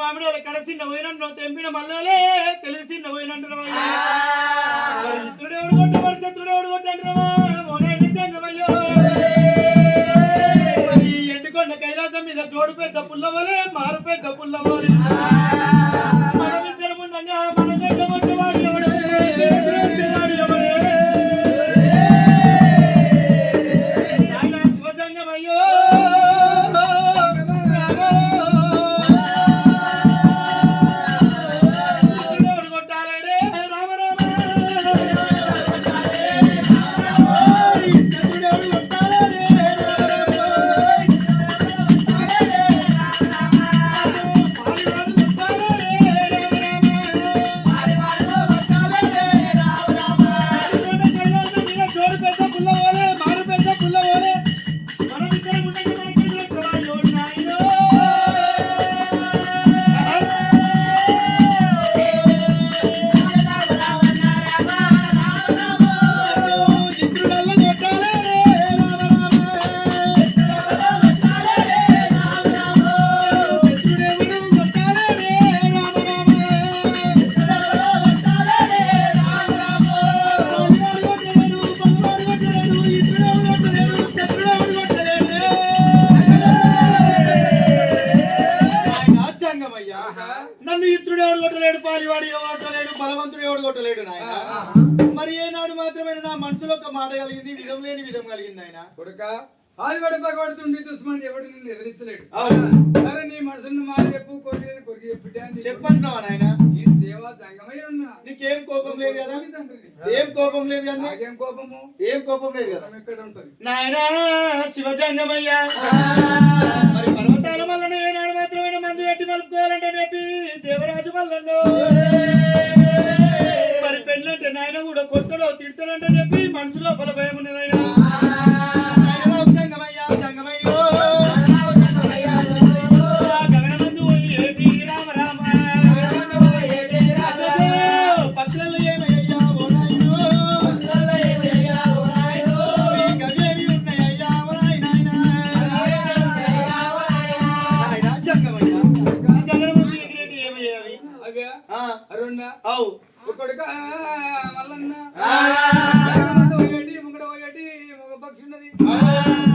మామిడి కడసిన్న పోయినంటు తెంపిన మల్లలే తెలిసిన పోయినంటున్నావా ఇతరుడు కొట్టు మరి శత్రుడు కొట్టు అంటున్నావా జంగమయ్యో మరి ఎండుకొండ కైలాసం మీద జోడు పెద్ద పుల్లవలే మారు పెద్ద పుల్లవలే మనమిద్దరం ఉండగా మన జంగమయ్యవాడు శివజంగమయ్యో నన్ను ఇతరుడు ఎవడు కొట్టలేడు పాలివాడు ఎవడు కొట్టలేడు బలవంతుడు ఎవడు కొట్టలేడు నాయన మరి ఏనాడు మాత్రమే నా మనసులో ఒక మాట కలిగింది విధం లేని విధం కలిగింది ఆయన కొడుక పాలివాడు పగబడుతుండి దుష్మన్ ఎవడు నిన్ను ఎదిరించలేడు సరే నీ మనసును మాట చెప్పు కొరికి కొరికి చెప్పంటున్నావా నాయన ఈ దేవా సంగమై ఉన్నా నీకేం కోపం లేదు కదా ఏం కోపం లేదు కదా ఏం కోపము ఏం కోపం లేదు కదా ఎక్కడ ఉంటది నాయన శివజంగమయ్యా మరి పర్వతాల వల్ల ఏనాడు మాత్రమే మందు పెట్టి మలుపుకోవాలంటే చెప్పి దేవరాజు వల్లండు మరి పెళ్ళంటే నాయన కూడా కొత్తడో తిడతాడంటే చెప్పి మనసులో బల భయం ఉన్నది ఆయన జంగమయ్యా జంగమయ్యో గగనమందు ఏటి రామ రామ పక్షులలో ఏమయ్యా ఓ నాయనో గవేవి ఉన్నాయ్యా ఓ నాయన జంగమయ్యా గగనమందు ఎగిరేటి ఏమయ్యా అవి అవే అరుణ అవు కొడుక మల్లన్న ముంగడ పోయేటి మగ పక్షి ఉన్నది